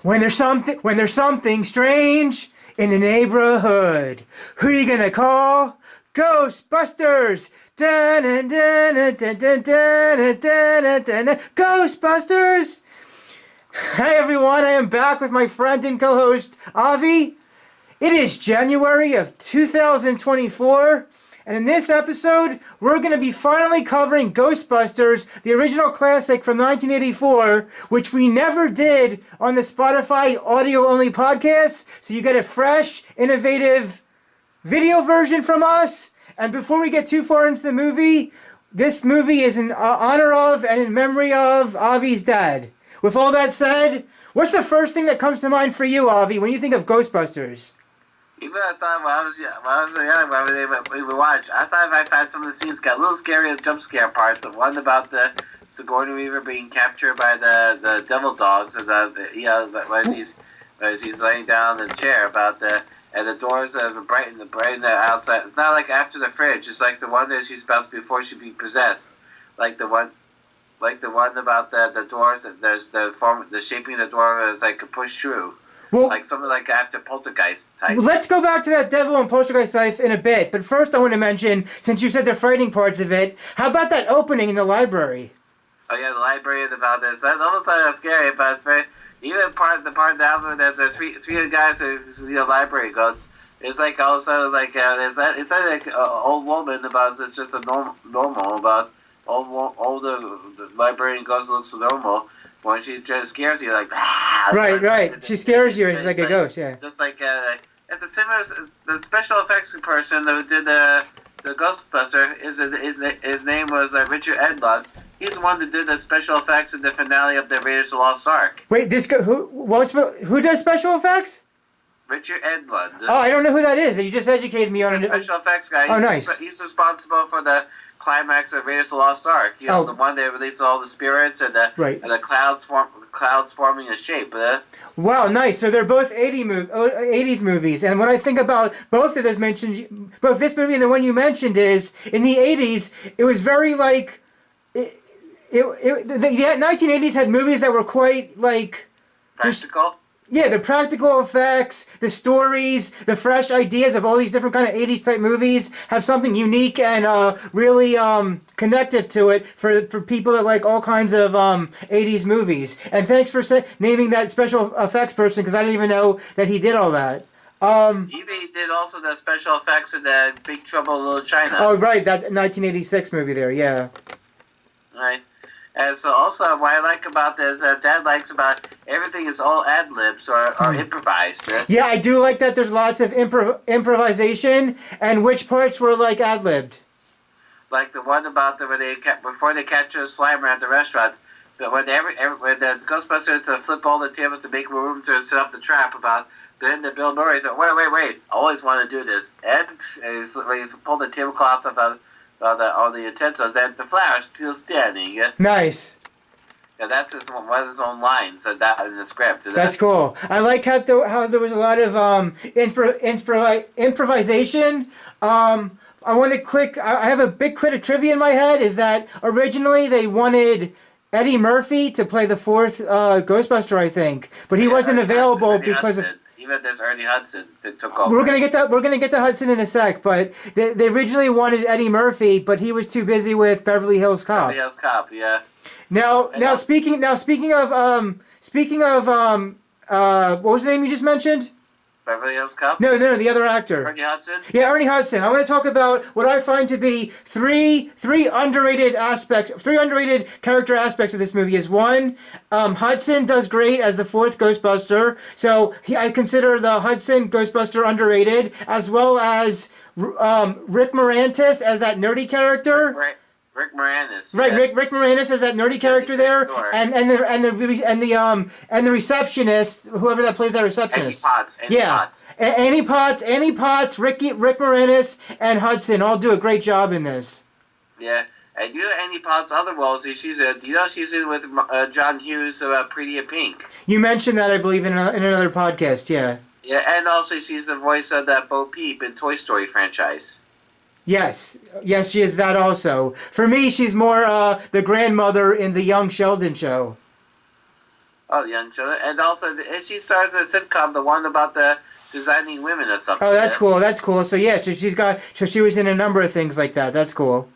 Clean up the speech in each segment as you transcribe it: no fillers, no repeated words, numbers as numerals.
When there's something strange in the neighborhood, who you gonna call? Ghostbusters! Ghostbusters! Hi everyone, I am back with my friend and co-host Avi. It is January of 2024, and in this episode, we're going to be finally covering Ghostbusters, the original classic from 1984, which we never did on the Spotify audio-only podcast, so you get a fresh, innovative video version from us. And before we get too far into the movie, this movie is in honor of and in memory of Avi's dad. With all that said, what's the first thing that comes to mind for you, Avi, when you think of Ghostbusters? Even I thought when I was young, when we watched, I thought I found some of the scenes got a little scary, the jump scare parts. The one about the Sigourney Weaver being captured by the devil dogs, as as he's laying down in the chair, and the doors are bright in the outside. It's not like after the fridge. It's like the one that she's about before she be possessed, like the one about the doors. There's the shaping of the door is like a push through. Well, like something like after Poltergeist type. Let's go back to that devil and Poltergeist type in a bit. But first I want to mention, since you said the frightening parts of it, how about that opening in the library? Oh yeah, the library about this. That's almost like scary, but it's very... Even the part of the album that the three guys who library goes, it's like also like it's not like an old woman about it's just a normal about older librarian goes looks normal. When she just scares you, like right. She scares you, and she's like a ghost, yeah. Just like it's a similar. The special effects person who did the Ghostbuster his name was Richard Edlund. He's the one that did the special effects in the finale of the Raiders of the Lost Ark. Wait, who does special effects? Richard Edlund. Oh, I don't know who that is. You just educated me on it. He's a special effects guy. Oh, nice. He's responsible for the climax of Raiders of the Lost Ark. You know, the one that releases all the spirits and the clouds forming a shape. Wow, nice. So they're both 80s movies. And when I think about both of those mentioned, both this movie and the one you mentioned, is in the 80s, it was very like the 1980s had movies that were quite like practical. Yeah, the practical effects, the stories, the fresh ideas of all these different kind of 80s type movies have something unique and really connective to it for people that like all kinds of 80s movies. And thanks for naming that special effects person, because I didn't even know that he did all that. He did also the special effects in the Big Trouble in Little China. Oh, right, that 1986 movie there, yeah. Right. And so also what I like about this, Dad likes about everything is all ad-libs or improvised. Yeah, I do like that there's lots of improvisation, and which parts were like ad-libbed? Like the one about before they capture the Slimer at the restaurants, but when the Ghostbusters to flip all the tables to make room to set up the trap about, then the Bill Murray said, wait, I always want to do this. And when you pull the tablecloth about all the utensils, then the flower's still standing. Nice. Yeah, that's one of his own lines in the script. That's cool. I like how there was a lot of improvisation. I have a big bit of trivia in my head, is that originally they wanted Eddie Murphy to play the fourth Ghostbuster, I think, but he wasn't available because of... Even there's Ernie Hudson took over. We're gonna get to Hudson in a sec, but they originally wanted Eddie Murphy, but he was too busy with Beverly Hills Cop. Beverly Hills Cop, yeah. Now speaking of what was the name you just mentioned? Beverly Hills Cop? No, the other actor. Ernie Hudson? Yeah, Ernie Hudson. I want to talk about what I find to be three underrated character aspects of this movie. Is one, Hudson does great as the fourth Ghostbuster, so I consider the Hudson Ghostbuster underrated, as well as Rick Moranis as that nerdy character. Right. Rick Moranis. Right, yeah. Rick Moranis is that nerdy character there, and the receptionist, whoever that plays that receptionist. Annie Potts, Rick Moranis, and Hudson all do a great job in this. Yeah, and you know Annie Potts' other roles. She's in with John Hughes, Pretty in Pink. You mentioned that, I believe, in another podcast. Yeah. Yeah, and also she's the voice of that Bo Peep in Toy Story franchise. Yes, she is that also. For me, she's more the grandmother in the Young Sheldon show. Oh, young children, and also and she stars in a sitcom, the one about the designing women or something. Oh, that's cool. That's cool. So yeah, so she was in a number of things like that. That's cool.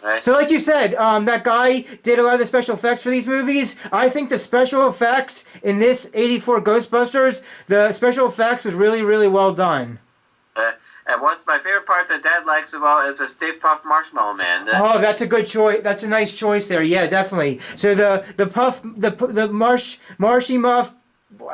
Right. So like you said, that guy did a lot of the special effects for these movies. I think the special effects in this '84 Ghostbusters, the special effects was really, really well done. And what's my favorite part that Dad likes about is a Stay Puft Marshmallow Man. Oh, that's a good choice. That's a nice choice there. Yeah, definitely. So the marshy muff.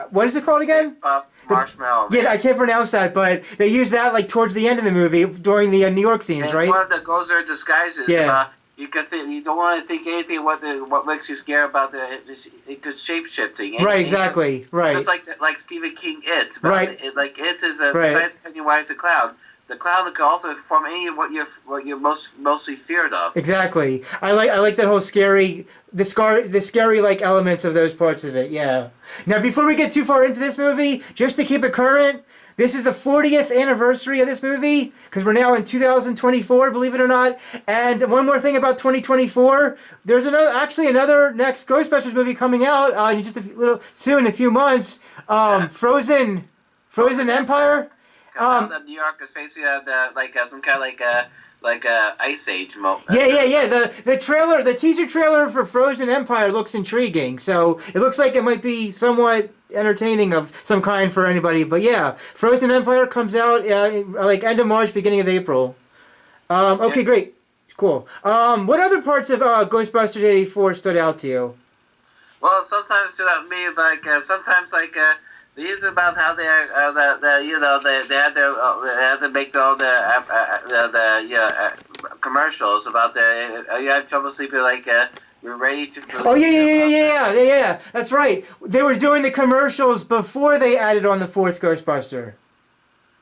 What is it called again? Puft Marshmallow Man. Yeah, I can't pronounce that, but they use that like towards the end of the movie during the New York scenes, it's right? It's one of the Gozer disguises. Yeah. You don't want to think anything what makes you scared about it could shape shifting. Right, exactly. Right. Just like Stephen King, It. Right. It is besides Pennywise the clown. The clown can also form any of what you're mostly feared of. Exactly. I like that whole scary like elements of those parts of it. Yeah. Now before we get too far into this movie, just to keep it current, this is the 40th anniversary of this movie because we're now in 2024, believe it or not. And one more thing about 2024, there's another next Ghostbusters movie coming out in just a few months. Frozen Empire. New York is facing some kind of like a ice age moment. Yeah. The teaser trailer for Frozen Empire looks intriguing. So it looks like it might be somewhat entertaining of some kind for anybody. But yeah, Frozen Empire comes out like end of March, beginning of April. Okay, great, cool. What other parts of Ghostbusters '84 stood out to you? Well, sometimes stood out to me these are about how they had to make all the commercials about you have trouble sleeping you're ready to. Oh yeah. That's right. They were doing the commercials before they added on the fourth Ghostbuster.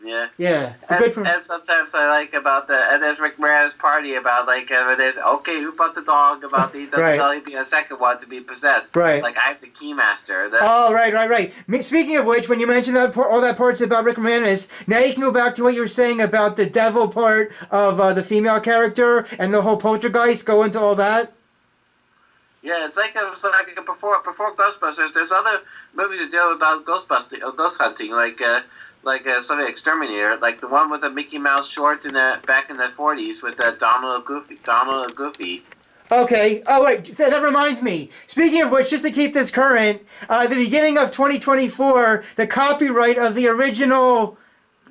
Yeah. Yeah. And sometimes I like about and there's Rick Moranis' party about there's who bought the dog about the there'll only be a second one to be possessed. Right. Like I'm the keymaster. Oh right. Speaking of which, when you mentioned all that parts about Rick Moranis, now you can go back to what you were saying about the devil part of the female character and the whole poltergeist. Go into all that. Yeah, it's like before Ghostbusters. There's other movies that deal about ghost hunting, like some Exterminator, like the one with the Mickey Mouse short back in the 40s with Donald and Goofy. Okay. Oh wait, that reminds me. Speaking of which, just to keep this current, the beginning of 2024, the copyright of the original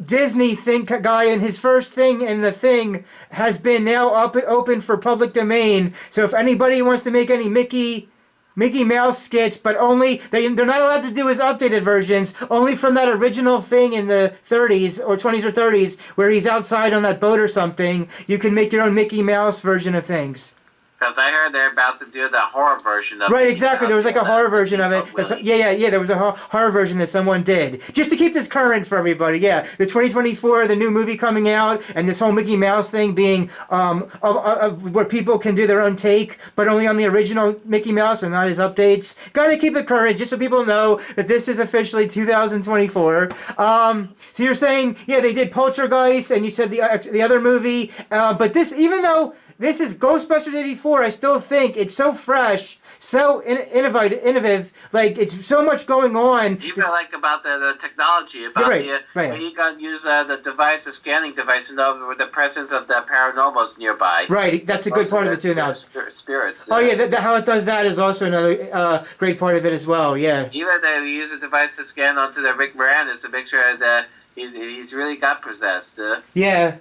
Disney guy and his first thing in the thing has been now open for public domain. So if anybody wants to make any Mickey Mouse skits, but only they're not allowed to do his updated versions, only from that original thing in the 30s or 20s or 30s where he's outside on that boat or something. You can make your own Mickey Mouse version of things. Because I heard they're about to do the horror version of it. Right, exactly. There was like a horror version of it. Yeah. There was a horror version that someone did. Just to keep this current for everybody, yeah. The 2024, the new movie coming out, and this whole Mickey Mouse thing being where people can do their own take, but only on the original Mickey Mouse and not his updates. Gotta keep it current, just so people know that this is officially 2024. So you're saying, yeah, they did Poltergeist, and you said the other movie, but this, even though this is Ghostbusters '84, I still think it's so fresh, so innovative. Like, it's so much going on. Even about the technology, about when you got to use the scanning device to know the presence of the paranormals nearby. Right, that's a good part of it too now. Spirits. Oh yeah, how it does that is also another great part of it as well, yeah. Even they use a device to scan onto the Rick Moranis to make sure that he's really got possessed. Yeah.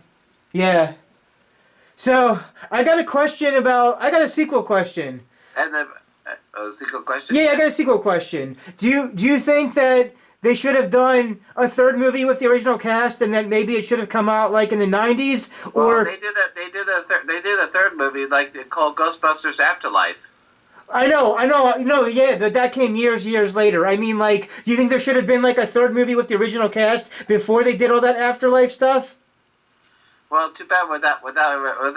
So, I got a sequel question. And a sequel question? Yeah, I got a sequel question. Do you think that they should have done a third movie with the original cast, and that maybe it should have come out like in the 90s? Or they did a third movie called Ghostbusters Afterlife. I know, yeah, that came years later. I mean, do you think there should have been a third movie with the original cast before they did all that Afterlife stuff? Well, too bad without Harold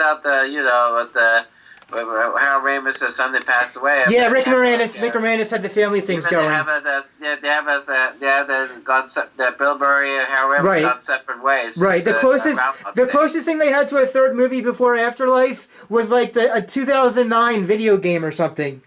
Ramis's son that passed away. Yeah, Rick Moranis had the family things going. Bill Murray and Harold Ramis gone separate ways. Right. The closest thing they had to a third movie before Afterlife was a 2009 video game or something.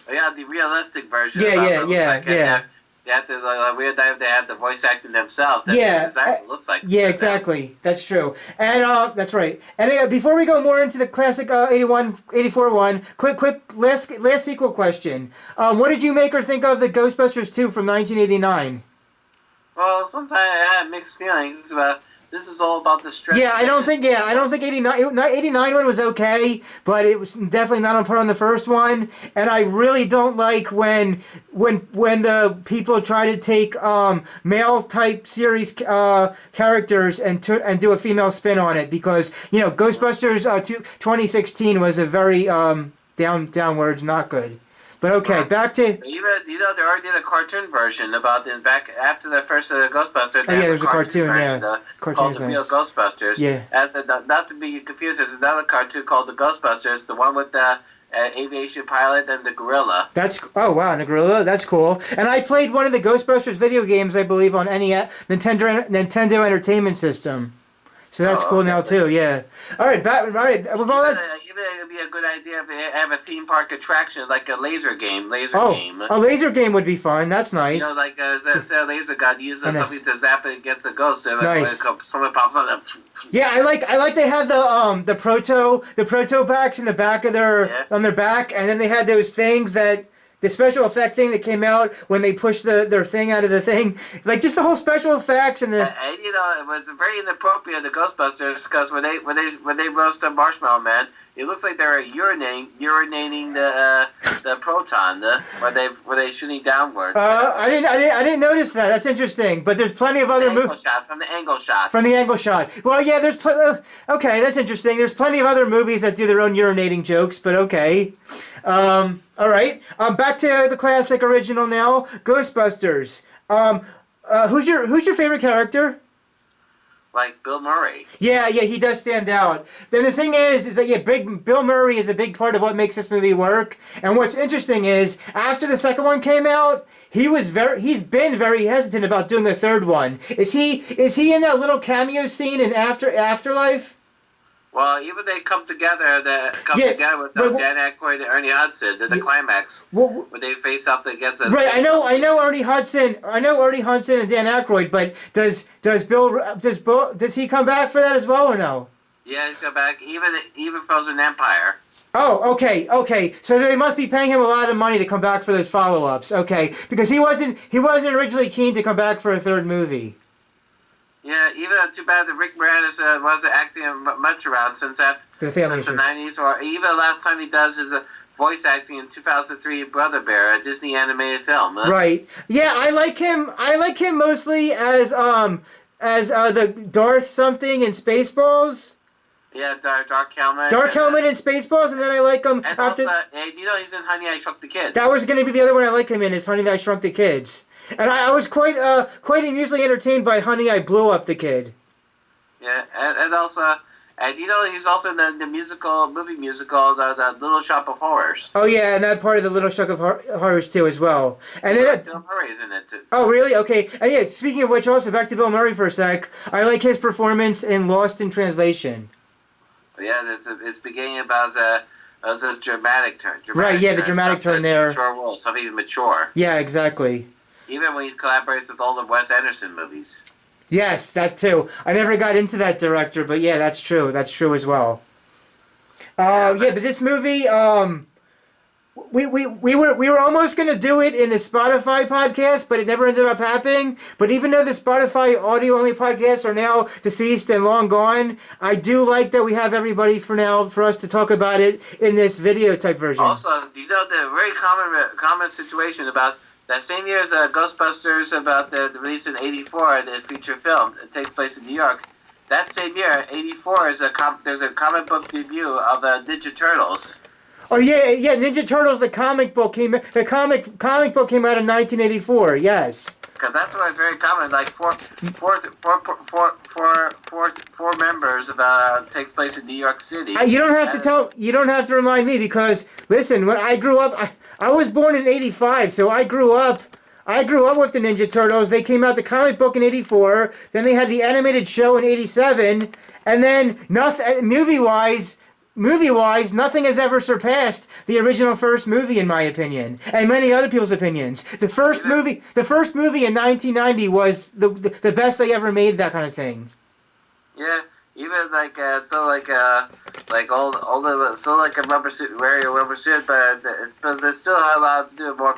Yeah, the realistic version. Yeah, about yeah, it looks yeah, like yeah. They have to weird that they have the voice acting themselves. That's Yeah, exactly what it looks like. yeah, exactly. That's true. And that's right. And before we go more into the classic 84 one, quick last sequel question. What did you make or think of the Ghostbusters 2 from 1989? Well, sometimes I have mixed feelings about. This is all about the stress. Yeah, I don't think 89 one was okay, but it was definitely not on par on the first one. And I really don't like when the people try to take male type series characters and do a female spin on it, because Ghostbusters 2016 was a very downwards, not good. But okay, back to... Even, they already did a cartoon version about the back after the first Ghostbusters. Oh, yeah, there's a cartoon, version, yeah. Called The Real Ghostbusters. Yeah. Not to be confused, there's another cartoon called The Ghostbusters, the one with the aviation pilot and the gorilla. Oh wow, and the gorilla, that's cool. And I played one of the Ghostbusters video games, I believe, on Nintendo Entertainment System. So that's cool now too, yeah. All right, with all that... Even it would be a good idea if they have a theme park attraction, like a laser game. A laser game would be fun, that's nice. Like say a laser gun uses something to zap it against a ghost, so nice. When someone pops on them. Yeah, I like they have the proto backs in the back of on their back, and then they had those things that... The special effect thing that came out when they pushed their thing out of the thing, like just the whole special effects and the. And it was very inappropriate, the Ghostbusters, because when they roast a Marshmallow Man, it looks like they're urinating the proton where they shooting downwards. I didn't notice that. That's interesting. But there's plenty of other movies from the angle shot. From the angle shot. Well, yeah, there's okay, that's interesting. There's plenty of other movies that do their own urinating jokes, but okay. All right. Back to the classic original now, Ghostbusters. Who's your favorite character? Like Bill Murray. Yeah, he does stand out. Then the thing is that Bill Murray is a big part of what makes this movie work. And what's interesting is after the second one came out, he's been very hesitant about doing a third one. Is he in that little cameo scene in Afterlife? Well, even they come together with Dan Aykroyd and Ernie Hudson, the climax, when they face up against a... Right, I know Ernie Hudson and Dan Aykroyd, but does he come back for that as well or no? Yeah, he's come back, even Frozen Empire. Oh, okay. So they must be paying him a lot of money to come back for those follow-ups. Okay, because he wasn't originally keen to come back for a third movie. Yeah, even too bad that Rick Moranis wasn't acting much around since the 90s, or even the last time he does is voice acting in 2003 Brother Bear, a Disney animated film. Right. Yeah, I like him. I like him mostly as the Darth something in Spaceballs. Yeah, Dark Helmet. Dark Helmet in Spaceballs, and then I like him and after. Also, he's in Honey, I Shrunk the Kids. That was going to be the other one I like him in, is Honey, I Shrunk the Kids. And I was quite amusingly entertained by Honey, I Blew Up the Kid. Yeah, and also, he's also in the movie musical, the Little Shop of Horrors. Oh yeah, and that part of the Little Shop of Horrors too as well. And then Bill Murray's in it too. Oh really? Okay. And yeah, speaking of which, also back to Bill Murray for a sec. I like his performance in Lost in Translation. Yeah, it's beginning about this dramatic turn. Right. Yeah, the dramatic turn there. Mature role, something mature. Yeah, exactly. Even when he collaborates with all the Wes Anderson movies. Yes, that too. I never got into that director, but yeah, that's true. That's true as well. But this movie, we were almost going to do it in the Spotify podcast, but it never ended up happening. But even though the Spotify audio-only podcasts are now deceased and long gone, I do like that we have everybody for us to talk about it in this video type version. Also, do you know the very common situation about that same year as Ghostbusters, about the release in '84, the feature film, it takes place in New York. That same year, '84, there's a comic book debut of Ninja Turtles. Oh yeah, Ninja Turtles, the comic book came out in 1984. Yes. Because that's what is very common. Like four members of takes place in New York City. You don't have to remind me, because listen, when I grew up, I was born in '85, so I grew up with the Ninja Turtles. They came out the comic book in '84. Then they had the animated show in '87, and then movie wise, movie-wise, nothing has ever surpassed the original first movie, in my opinion, and many other people's opinions. The first movie in 1990 was the best they ever made. That kind of thing. Yeah, even like older, still like a rubber suit, wearing a rubber suit, but they're still allowed to do more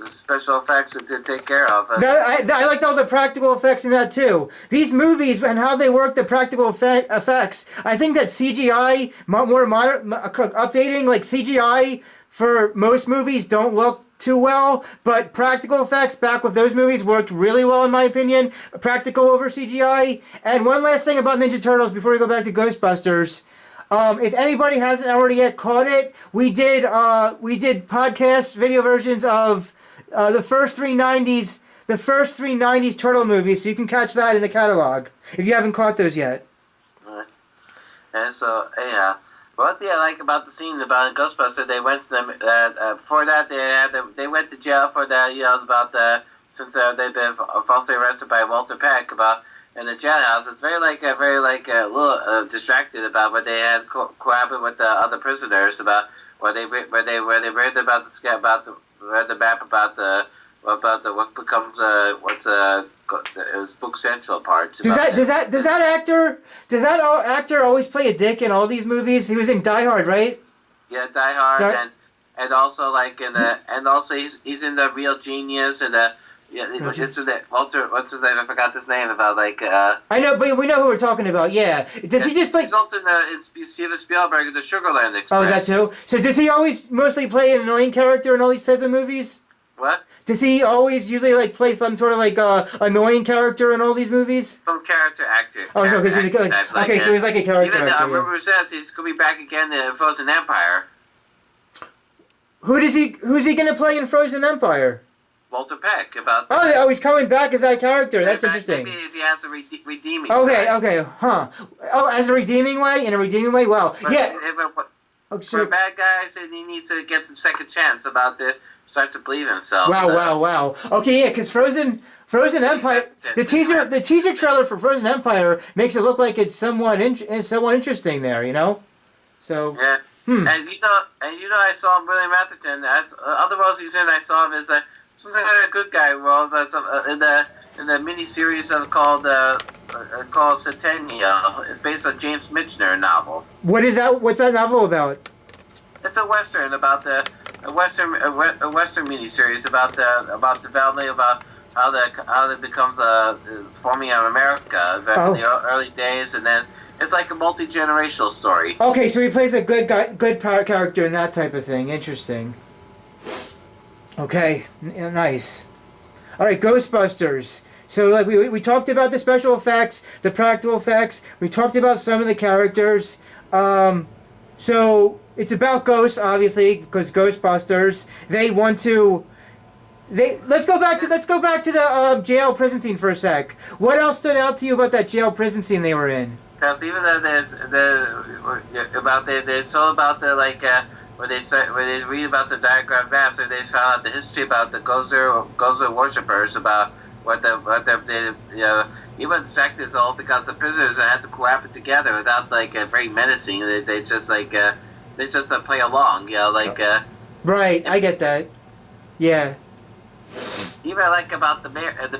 special effects to take care of. I liked all the practical effects in that too. These movies and how they work the practical effects. I think that CGI more modern, updating like CGI for most movies don't look too well, but practical effects back with those movies worked really well in my opinion. Practical over CGI. And one last thing about Ninja Turtles before we go back to Ghostbusters. If anybody hasn't already yet caught it, we did podcast video versions of the first three '90s Turtle movies, so you can catch that in the catalog if you haven't caught those yet. And so yeah. One thing I like about the scene about Ghostbusters, they went to them. Before that, they went to jail for the since they've been falsely arrested by Walter Peck in the jailhouse. It's very a little distracted about what they had collaborated with the other prisoners about where they read about read the map about what becomes it was Book Central parts. Does that actor always play a dick in all these movies? He was in Die Hard, right? Yeah, Die Hard, and also he's in the Real Genius and Walter. What's his name? I forgot his name. I know, but we know who we're talking about. Yeah. Does he just play? He's also in Steven Spielberg in the Sugarland Express. Oh, that too. So does he always mostly play an annoying character in all these type of movies? What? Does he always usually play some sort of annoying character in all these movies? Some character actor. Oh, so he's like a character even actor. Rumor says he's going to be back again in Frozen Empire. Who's he going to play in Frozen Empire? Walter Peck. He's coming back as that character. That's interesting. Maybe if he has a redeeming Okay, huh. Oh, as a redeeming way? In a redeeming way? Wow. But yeah. For bad guys, and he needs to get some second chance start to believe in himself. Wow. Okay, yeah, because Frozen Empire, the teaser trailer for Frozen Empire makes it look like it's somewhat interesting there, you know? So. Yeah. And I saw William Atherton. That's other roles he's in. I saw him as something like a good guy role, but in the miniseries called Centennial. It's based on James Michener novel. What is that? What's that novel about? It's a western about a western miniseries about development about how that becomes forming of America in the early days, and then it's like a multi-generational story. Okay, so he plays a good character in that type of thing. Interesting. Okay, nice. All right, Ghostbusters. So we talked about the special effects, the practical effects. We talked about some of the characters. So it's about ghosts, obviously, because Ghostbusters. Let's go back to the jail prison scene for a sec. What else stood out to you about that jail prison scene they were in? Because even though where they read about the diagram maps, where they found out the history about the Gozer worshippers, about even distracted is all because the prisoners had to cooperate together without very menacing. They just play along, Right, I get that. Yeah. Even about the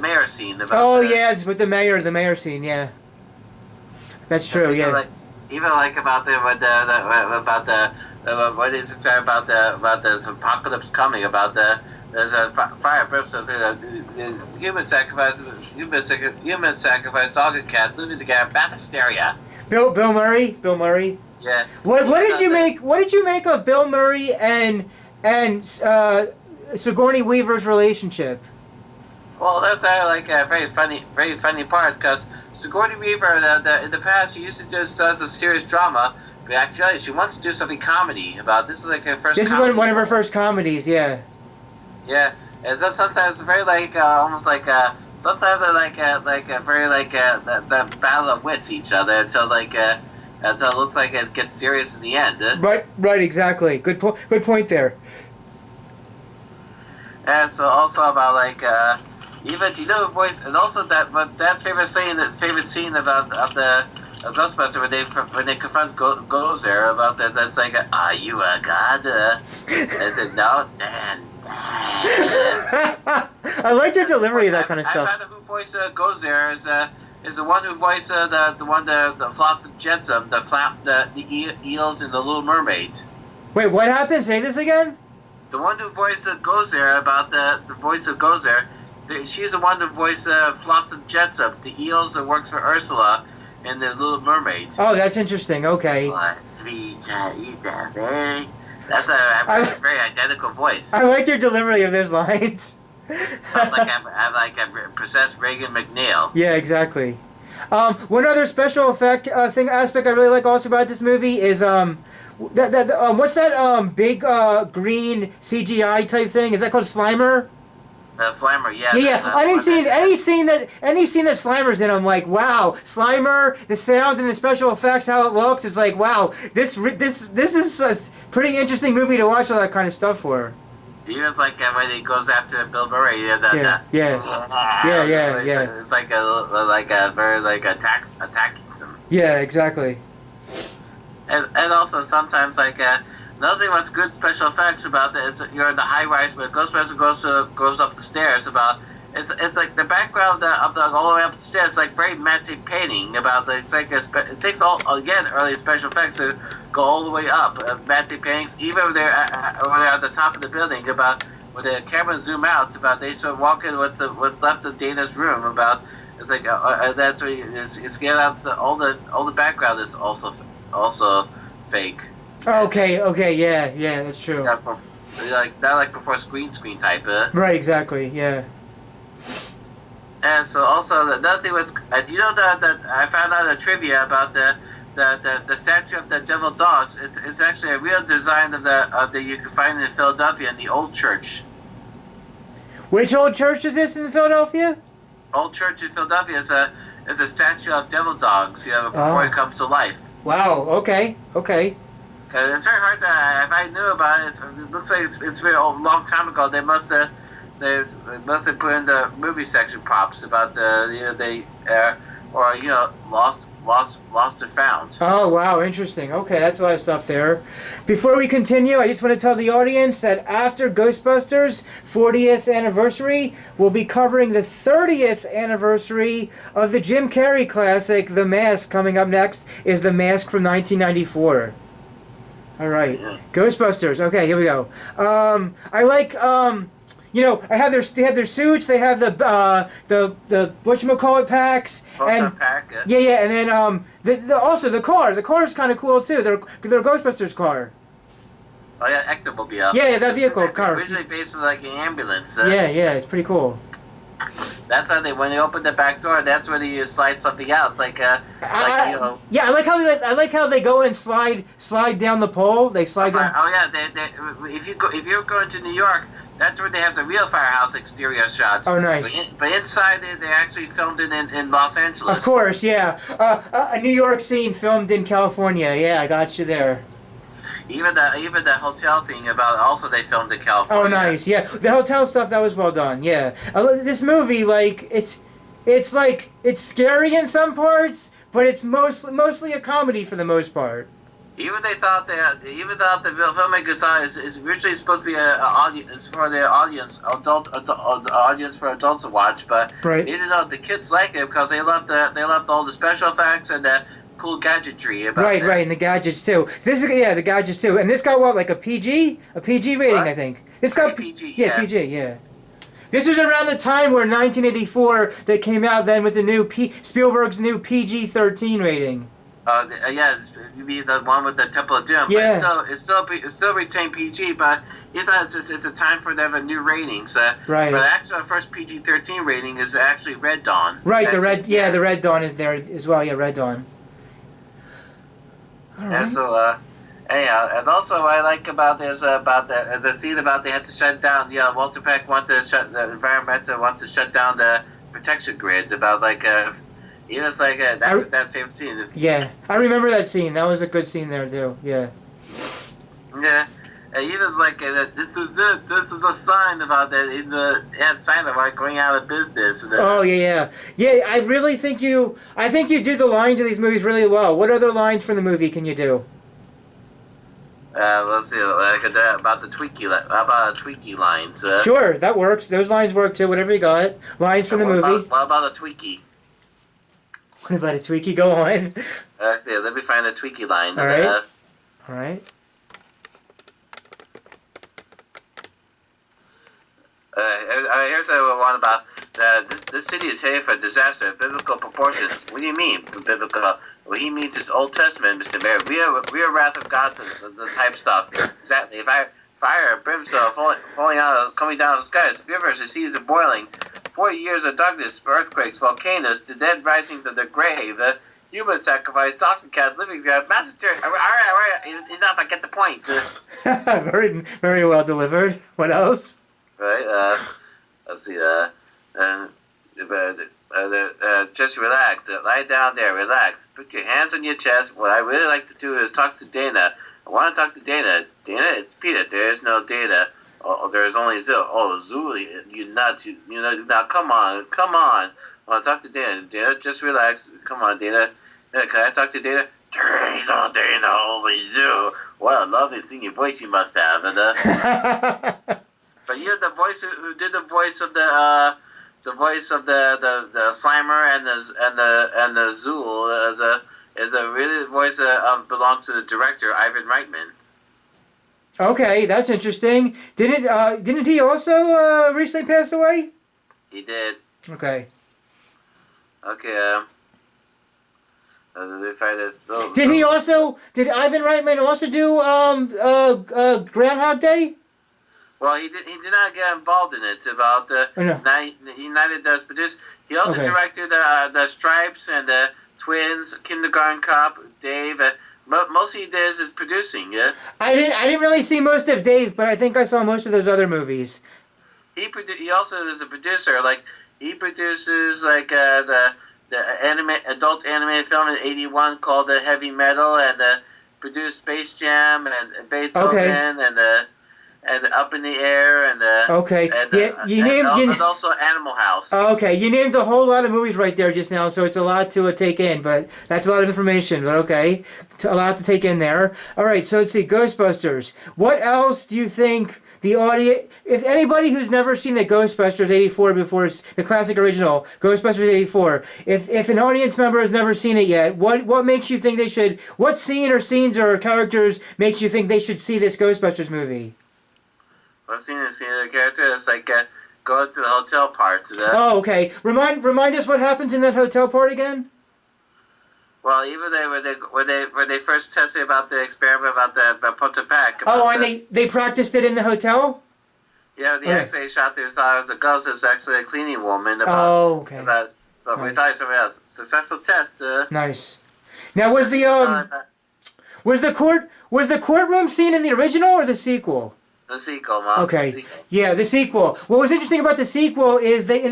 mayor scene. It's with the mayor scene. Yeah. That's true. Yeah. About what is it about the apocalypse coming, about there's a fire brimstones, human sacrifice, dog and cats living together, bath hysteria. Bill Murray. Yeah. What did you make of Bill Murray and Sigourney Weaver's relationship? Well, that's a very funny part, because Sigourney Weaver in the past she used to just does a serious drama. But actually, she wants to do something comedy about. This is her first. This is one of her first comedies, yeah. Yeah, and then sometimes very almost sometimes I very the battle of wits each other until it looks like it gets serious in the end. Right, exactly. Good point there. And so also about even voice, and also Dad's favorite scene about Ghostbusters when they confront Gozer about that. That's like, are you a god? I said no, and. I like your delivery of that kind of I stuff. found out who voiced Gozer is the one who voiced the Flotsam Jetsam, the eels in the Little Mermaid. Wait, what happened? Say this again. The one who voiced Gozer about the voice of Gozer, she's the one who voiced Flotsam Jetsam, the eels that works for Ursula in the Little Mermaid. Oh, that's interesting. Okay. That's it's a very identical voice. I like your delivery of those lines. Sounds like I'm Princess Reagan McNeil. Yeah, exactly. One other special effect aspect I really like also about this movie is what's that big green CGI type thing? Is that called Slimer? Slimer, yeah. Yeah, any scene that Slimer's in, I'm like, wow, Slimer, the sound and the special effects, how it looks, it's like, wow, this is a pretty interesting movie to watch all that kind of stuff for. Even like when he goes after Bill Murray, yeah. It's like a very attacking him. Yeah, exactly. And also sometimes another thing what's good special effects about that is you're in the high rise where Ghostbusters goes up the stairs about. It's like the background of the all the way up the stairs, like very matte painting about it takes all again early special effects to go all the way up matte paintings even when they're at the top of the building about when the camera zoom out about they sort of walk in what's left of Dana's room about it's like that's where you scale out all the background is also fake. Okay, yeah, that's true. Yeah, not like before screen type. Right, exactly, yeah. And so also another thing was, do you know that I found out a trivia about the statue of the devil dogs? It's actually a real design of the you can find in Philadelphia in the old church. Which old church is this in Philadelphia? Old church in Philadelphia is a statue of devil dogs, before it comes to life. Wow. Okay. Cause it's very hard to. If I knew about it, it looks like it's very old, long time ago. They must have put in the movie section props about lost and found. Oh wow, interesting. Okay, that's a lot of stuff there. Before we continue, I just want to tell the audience that after Ghostbusters 40th anniversary, we'll be covering the 30th anniversary of the Jim Carrey classic, The Mask. Coming up next is The Mask from 1994. All right, yeah. Ghostbusters. Okay, here we go. I like. They have their suits. They have the whatchamacallit packs and pack, yeah, and then also the car. The car is kind of cool too. Their Ghostbusters car. Oh yeah, Ectomobile. Yeah, that vehicle car. Originally based on like an ambulance. Yeah, it's pretty cool. That's how when they open the back door. That's when you slide something out. It's like Yeah, I like how they go and slide down the pole. They slide down. Oh yeah, if you're going to New York. That's where they have the real Firehouse exterior shots. Oh, nice. But inside, they actually filmed it in Los Angeles. Of course, yeah. A New York scene filmed in California. Yeah, I got you there. Even the hotel thing about also they filmed in California. Oh, nice. Yeah, the hotel stuff that was well done. Yeah, this movie it's scary in some parts, but it's mostly a comedy for the most part. Even the filmmakers thought it's originally supposed to be an audience for the audience, audience for adults to watch, but right. They didn't know the kids like it because they loved all the special effects and the cool gadgetry about right, and the gadgets too. The gadgets too, and this got what, like a PG rating, what? I think. This got PG, PG, yeah. This was around the time where 1984 they came out then with the new Spielberg's new PG-13 rating. You mean the one with the Temple of Doom? Yeah. But it still retained PG, but you thought it's a time for them a new rating. So right. But actually, our first PG-13 rating is actually Red Dawn. Right. The Red Dawn is there as well. Yeah, Red Dawn. All right. And so anyhow, and also what I like about this about the scene about they had to shut down. Yeah, Walter Peck wanted to shut down the protection grid about like. That's that same scene. Yeah, I remember that scene. That was a good scene there too. Yeah. Yeah, And even like this is it. This is a sign about that in the ad sign about going out of business. Oh yeah. I really think you. I think you do the lines of these movies really well. What other lines from the movie can you do? Let's see, like about the about Tweaky lines. Sure, that works. Those lines work too. Whatever you got. Lines from the movie. What about a Tweaky? What about a Tweaky? Go on. See, let me find a Tweaky line. All right. All right. Here's one about this city is headed for disaster of biblical proportions. What do you mean, biblical? What he means is Old Testament, Mr. Mayor. We are wrath of God, the type stuff. Exactly. If fire, brimstone, coming down the skies, rivers, the seas are boiling. 40 years of darkness, earthquakes, volcanoes, the dead rising to the grave, human sacrifice, dogs and cats, living together, mass hysteria. All right. Enough. I get the point. Very, very well delivered. What else? Right. Let's see. Just relax. Lie down there. Relax. Put your hands on your chest. What I really like to do is talk to Dana. I want to talk to Dana. Dana, it's Peter. There is no Dana. Oh, there's only Zul. Oh, Zuli, you nuts. You know, now come on. I want to talk to Dana. Dana, just relax. Come on, Dana. Can I talk to Dana? There's no Dana, only Zul. What a lovely singing voice you must have. And, but you're the voice who did the voice of the Slimer and the Zool. Is a really voice belongs to the director Ivan Reitman. Okay, that's interesting. Didn't he also recently pass away? He did. Okay. Okay. Let me find this. Did Ivan Reitman also do Groundhog Day? Well, he did not get involved in it. About he neither does produce. He also directed the Stripes and the Twins, Kindergarten Cop, Dave. Most he does is producing. Yeah. I didn't really see most of Dave, but I think I saw most of those other movies. He also is a producer. Like he produces like the adult animated film in '81 called The Heavy Metal, and produced Space Jam and Beethoven and Up in the Air and and also Animal House. Okay, you named a whole lot of movies right there just now, so it's a lot to take in, but that's a lot of information. But okay, a lot to take in there. All right, so let's see, Ghostbusters. What else do you think the audience? If anybody who's never seen the Ghostbusters '84 before, the classic original Ghostbusters '84, if an audience member has never seen it yet, what makes you think they should? What scene or scenes or characters makes you think they should see this Ghostbusters movie? I've seen the character. It's like go to the hotel part. Oh, okay. Remind us what happens in that hotel part again. Well, even when they first tested about the experiment about Potopac. And they practiced it in the hotel. Yeah, the X-ray shot they saw as a ghost is actually a cleaning woman. We thought it was somebody else. Successful test. Nice. Now was the courtroom scene in the original or the sequel? The sequel, Mom. Okay. The sequel. Yeah, the sequel. What was interesting about the sequel is they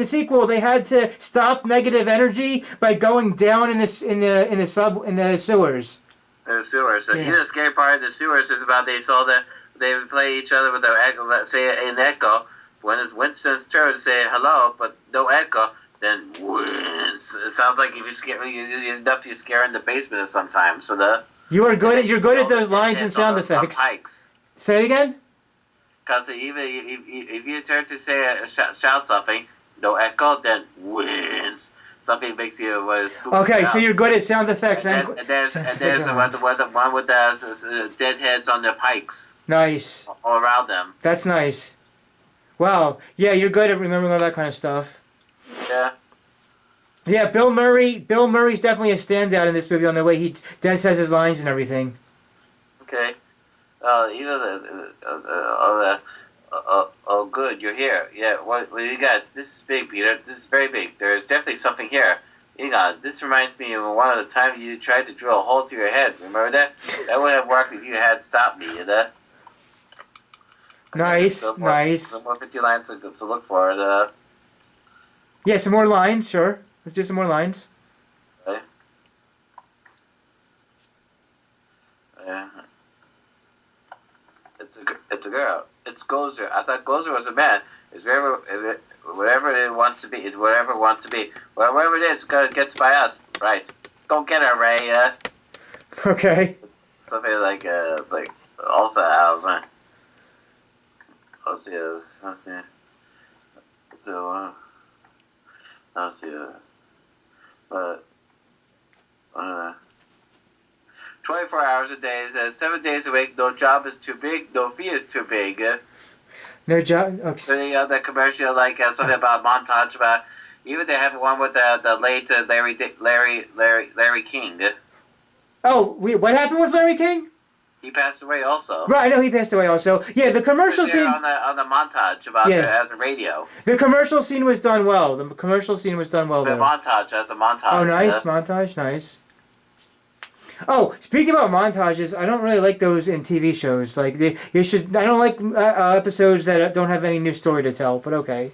had to stop negative energy by going down in the sewers. In the sewers. So the scary part of the sewers is about they would play each other with their echo. Let's say an echo. When it's Winston's turn to say hello, but no echo, then it sounds like if you scare enough, you scare in the basement sometimes. So you're good at those lines and sound effects. Pikes. Say it again. Because even if you turn to say shout something, no echo, then wins. Something makes you spook. Okay, so you're good at sound effects. And there's the one with the dead heads on their pikes. Nice. All around them. That's nice. Wow. Yeah, you're good at remembering all that kind of stuff. Yeah. Yeah, Bill Murray's definitely a standout in this movie on the way he says his lines and everything. Okay. Good, you're here. Yeah, what do you got? This is big, Peter. This is very big. There's definitely something here. This reminds me of one of the times you tried to drill a hole through your head. Remember that? That would have worked if you had stopped me. Nice. Some more 50 lines to look for. Yeah, some more lines, sure. Let's do some more lines. Okay. It's a girl. It's Gozer. I thought Gozer was a man. It's whatever it wants to be. It's whatever it wants to be. Whatever it is, it gets by us. Right. Go get her, Ray. Okay. Something like it's like also out. Let's see. So let's see. But 24 hours a day, 7 days a week. No job is too big. No fee is too big. No job. Okay. So the commercial like something about montage about. Even they have one with the late Larry King. Oh, what happened with Larry King? He passed away also. Right, I know he passed away also. Yeah, the commercial scene on the montage about as a radio. The commercial scene was done well. The commercial scene was done well. The montage as a montage. Oh, nice montage, nice. Oh, speaking about montages, I don't really like those in TV shows. Like you should. I don't like episodes that don't have any new story to tell. But okay.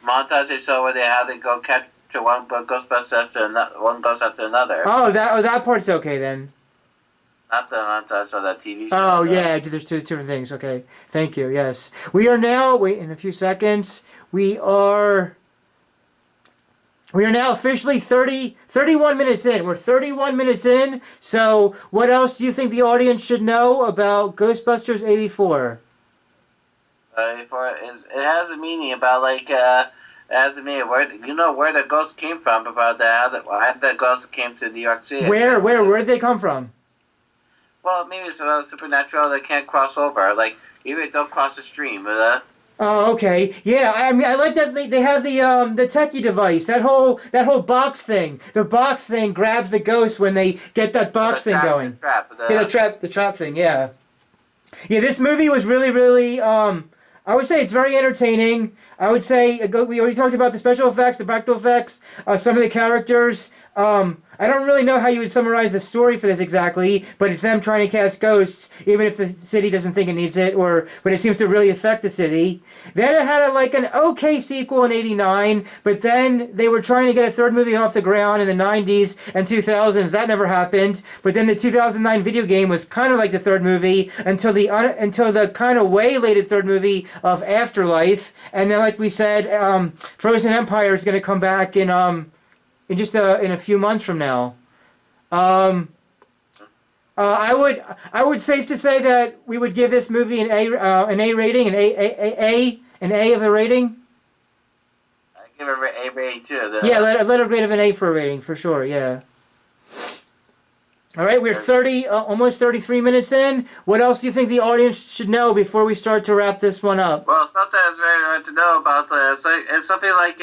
Montage they show where they go catch one Ghostbusters to one ghost after another. Oh, that part's okay then. Not the montage of that TV show. Oh yeah, there's two different things. Okay, thank you. Yes, we are now. Wait, in a few seconds, we are now officially 31 minutes in. We're 31 minutes in. So, what else do you think the audience should know about Ghostbusters 84? It has a meaning about like it has a meaning where the ghost came from about how the ghost came to New York City. Where did they come from? Well, maybe it's supernatural. They can't cross over. Like even don't cross the stream. Oh, okay. Yeah, I mean, I like that they have the techie device. That whole box thing. The box thing grabs the ghost when they get that box thing going. The trap thing. Yeah. Yeah, this movie was really, really. I would say it's very entertaining. I would say we already talked about the special effects, the practical effects, some of the characters. I don't really know how you would summarize the story for this exactly, but it's them trying to cast ghosts, even if the city doesn't think it needs it, but it seems to really affect the city. Then it had an okay sequel in '89, but then they were trying to get a third movie off the ground in the '90s and 2000s. That never happened. But then the 2009 video game was kind of like the third movie until the kind of waylated third movie of Afterlife, and then like we said, Frozen Empire is going to come back in a few months from now. I would safe to say that we would give this movie an A rating, an A of a rating. I give it an A rating too. Yeah, letter grade of an A for a rating for sure. Yeah. All right, we're almost 33 minutes in. What else do you think the audience should know before we start to wrap this one up? Well, sometimes very hard to know about it's something like.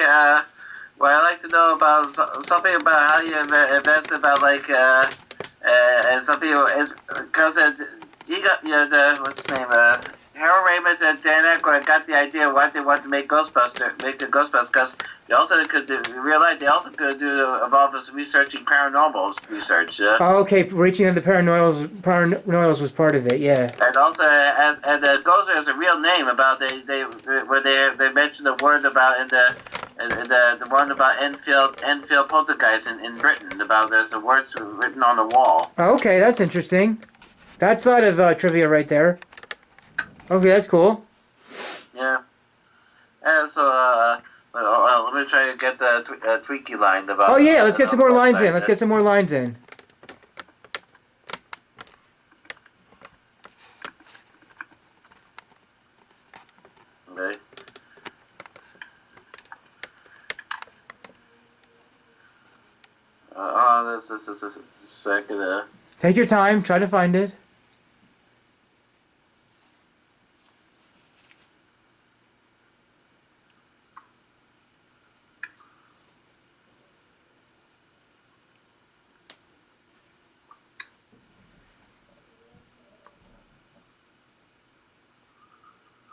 What I like to know about something about how you invest about and something is because you got what's his name Harold Ramis and Dan Aykroyd got the idea why they wanted to make the Ghostbusters because they also could realize they also could involve us researching paranormal research. Okay, reaching into the paranormals was part of it, yeah. And also Gozer is a real name about they mentioned the word about in the one about Enfield poltergeist in Britain about there's the words written on the wall. Okay, that's interesting. That's a lot of trivia right there. Okay, that's cool. Yeah. And so let me try to get the Tweaky line about. Oh yeah, let's get some more lines in. Okay. This is a second. Take your time. Try to find it.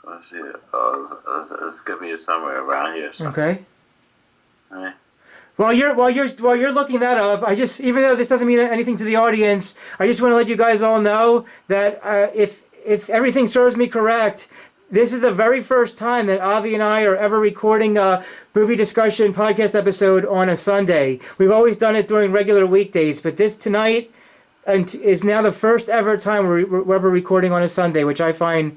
Let's see. This is gonna be somewhere around here. Okay. All right. While you're looking that up, even though this doesn't mean anything to the audience, I just want to let you guys all know that if everything serves me correct, this is the very first time that Avi and I are ever recording a movie discussion podcast episode on a Sunday. We've always done it during regular weekdays, but this tonight is now the first ever time we're ever recording on a Sunday, which I find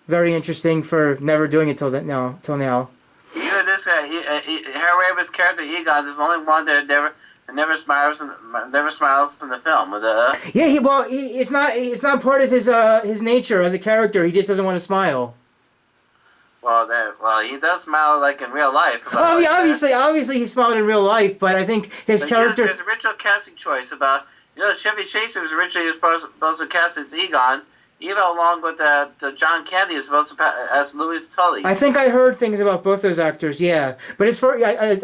very interesting for never doing it till now. Even this guy, Harold Ramis' character Egon is the only one that never smiles in the film. Yeah, it's not part of his nature as a character. He just doesn't want to smile. Well, he does smile like in real life. Oh, yeah, obviously he smiled in real life, but I think his character. There's a original casting choice about Chevy Chase was originally supposed to cast as Egon, even along with John Candy is supposed to as Louis Tully. I think I heard things about both those actors, yeah. But as far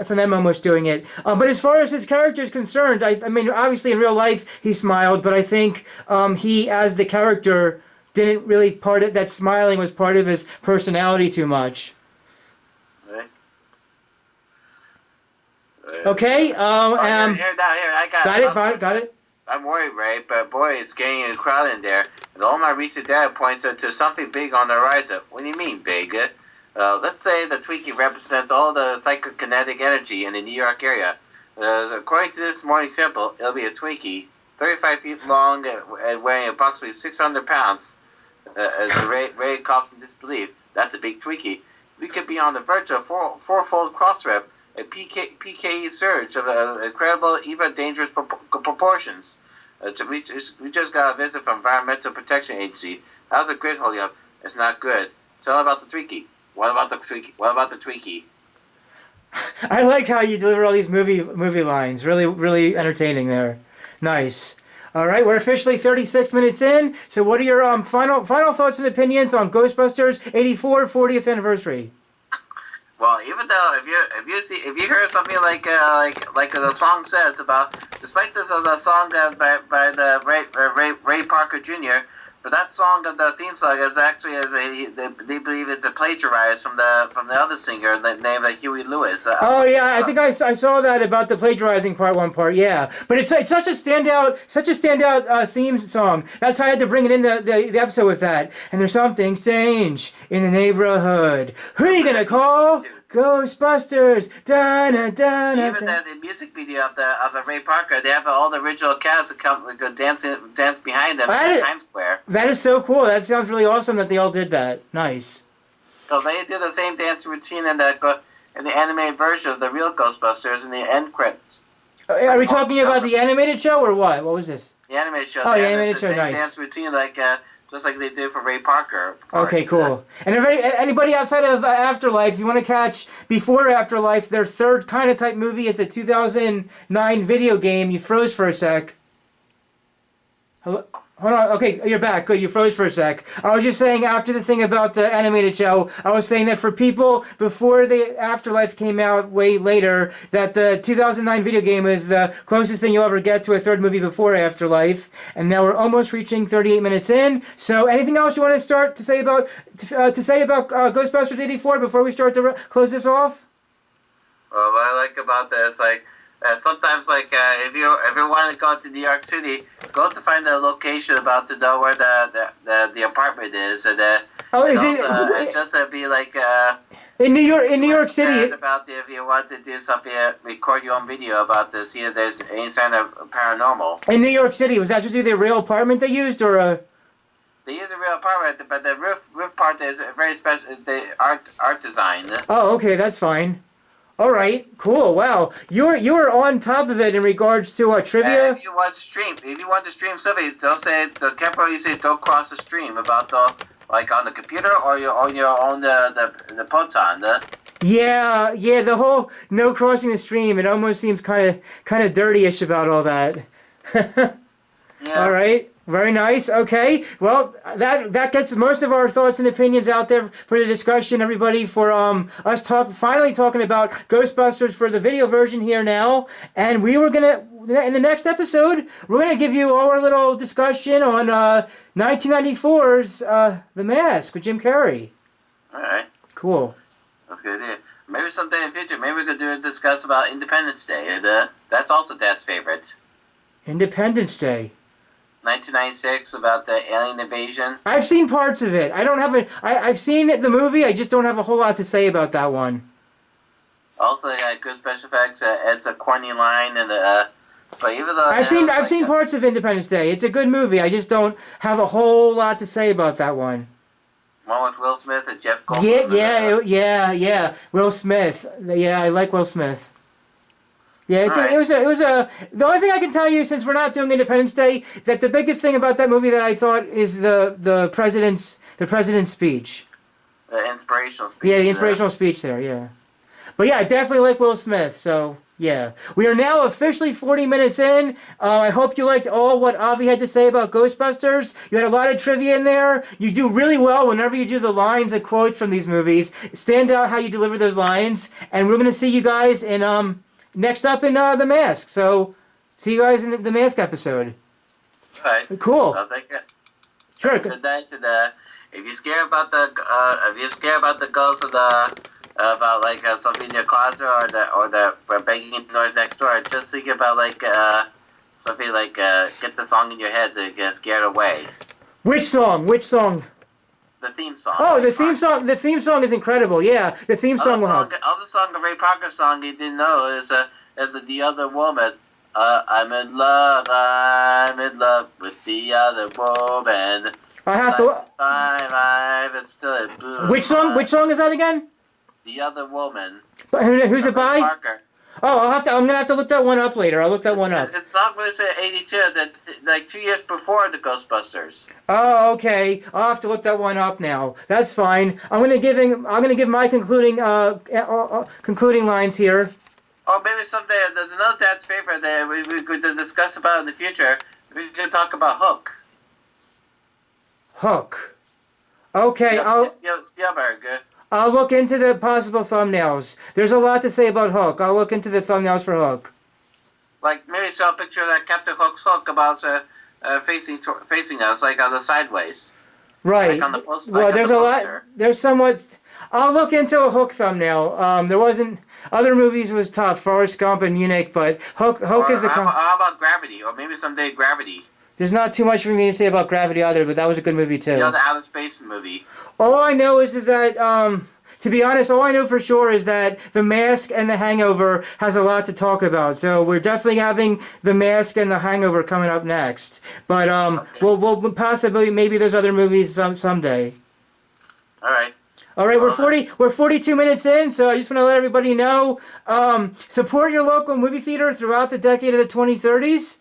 from them almost doing it, but as far as his character is concerned, I mean, obviously in real life he smiled, but I think he as the character didn't really that smiling was part of his personality too much. Right. Okay. Here, I got it. I'm worried, Ray, but boy, it's getting a crowd in there. And all my recent data points to something big on the horizon. What do you mean, big? Let's say the Twinkie represents all the psychokinetic energy in the New York area. According to this morning sample, it'll be a Twinkie, 35 feet long and weighing approximately 600 pounds. As Ray coughs in disbelief, that's a big Twinkie. We could be on the verge of fourfold cross-rep, a PKE surge of incredible, even dangerous proportions. We just got a visit from Environmental Protection Agency. How's the grid holding up? It's not good. Tell them about the Twinkie. What about the Twinkie? I like how you deliver all these movie lines. Really, really entertaining there. Nice. All right, we're officially 36 minutes in. So, what are your final thoughts and opinions on Ghostbusters 84 40th anniversary? Well, even though if you hear something like the song says about, despite this as a song by the Ray Parker Jr., but that song, the theme song, is actually they believe it's a plagiarized from the other singer named Huey Lewis. I think I saw that about the plagiarizing one part. Yeah, but it's such a standout theme song. That's how I had to bring it in the episode with that. And there's something strange in the neighborhood. Who are you gonna call? Ghostbusters! Even the music video of the Ray Parker, they have all the original cast that come dance behind them in Times Square. That is so cool. That sounds really awesome that they all did that. Nice. So they did the same dance routine in the animated version of the real Ghostbusters in the end credits. Are we talking about the animated show or what? What was this? The animated show. Oh, the animated show. Nice. Dance routine just like they did for Ray Parker. Okay, cool. And if anybody outside of Afterlife, if you want to catch Before Afterlife, their third kind of type movie is the 2009 video game. You froze for a sec. Hello? Hold on. Okay, you're back. Good. You froze for a sec. I was just saying after the thing about the animated show, I was saying that for people before the Afterlife came out way later, that the 2009 video game is the closest thing you'll ever get to a third movie before Afterlife. And now we're almost reaching 38 minutes in. So anything else you want to say about Ghostbusters 84 before we start to close this off? Well, what I like about this, sometimes, if you want to go to New York City, go to find the location about to know where the apartment is, and just be like in New York City. About if you want to do something, record your own video about this, see if there's any sign of paranormal. In New York City, was that just the real apartment they used, or? They use a real apartment, but the roof part is a very special. The art design. Oh, okay, that's fine. All right, cool. Wow, you're on top of it in regards to trivia. If you want to stream something, they'll say the camera. You say don't cross the stream about on the computer or on your own the Proton. Yeah, the whole no crossing the stream. It almost seems kind of dirty-ish about all that. Yeah. All right. Very nice. Okay. Well, that gets most of our thoughts and opinions out there for the discussion, everybody, for us finally talking about Ghostbusters for the video version here now. And we were in the next episode, we're gonna give you our little discussion on 1994's The Mask with Jim Carrey. All right. Cool. That's a good idea. Maybe someday in the future, maybe we could discuss about Independence Day. And, that's also Dad's favorite. Independence Day. 1996, about the alien invasion. I've seen parts of it. I've seen the movie. I just don't have a whole lot to say about that one. Also, good special effects. It's a corny line, and but even though I've seen parts of Independence Day. It's a good movie. I just don't have a whole lot to say about that one. One with Will Smith and Jeff Goldblum. Yeah. Will Smith. Yeah, I like Will Smith. Yeah, it was a. The only thing I can tell you, since we're not doing Independence Day, that the biggest thing about that movie that I thought is the president's speech. The inspirational speech. Yeah, the inspirational speech there. Yeah, but yeah, I definitely like Will Smith. So yeah, we are now officially 40 minutes in. I hope you liked all what Avi had to say about Ghostbusters. You had a lot of trivia in there. You do really well whenever you do the lines and quotes from these movies. Stand out how you deliver those lines, and we're gonna see you guys in next up in The Mask. So, see you guys in the Mask episode. All right. Cool. Well, thank you. Sure. Good night. And if you're scared about the ghosts of about like something in your closet or the banging noise next door, just think about something like get the song in your head to get scared away. Which song? The theme song. Oh, the theme song. The theme song is incredible. Yeah, the theme song will help. Other song, the Ray Parker song you didn't know is The Other Woman. I'm in love with the other woman. I have to. It's still a blue. Which song is that again? The Other Woman. But who's it by? Ray Parker. Oh, I'm gonna have to look that one up later. I'll look that one up. It's not going to say 82. That like 2 years before the Ghostbusters. Oh, okay. I'll have to look that one up now. That's fine. I'm gonna give my concluding lines here. Or maybe someday there's another dad's favorite that we could discuss about in the future. We could talk about Hook. Hook. Okay, Spielberg. I'll look into the possible thumbnails. There's a lot to say about Hook. I'll look into the thumbnails for Hook. Like maybe show a picture of that Captain Hook's hook about facing us, like on the sideways. Right. Like on the poster. Well, there's a lot. There's somewhat. I'll look into a Hook thumbnail. There wasn't. Other movies was tough. Forrest Gump and Munich, but Hook is a. How about Gravity? Or maybe someday Gravity. There's not too much for me to say about Gravity either, but that was a good movie too. The outer space movie. All I know is that, to be honest, all I know for sure is that The Mask and The Hangover has a lot to talk about. So we're definitely having The Mask and The Hangover coming up next. But okay. we'll possibly, maybe there's other movies someday. All right, we're 42 minutes in, so I just want to let everybody know, support your local movie theater throughout the decade of the 2030s.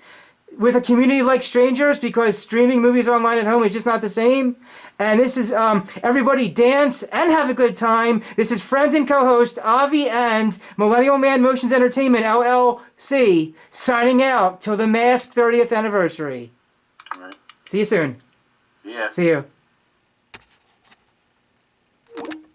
With a community like strangers, because streaming movies online at home is just not the same. And this is, everybody dance and have a good time. This is friend and co-host Avi and Millennial Man Motions Entertainment, LLC, signing out till The Mask 30th anniversary. All right. See you soon. See ya. See you.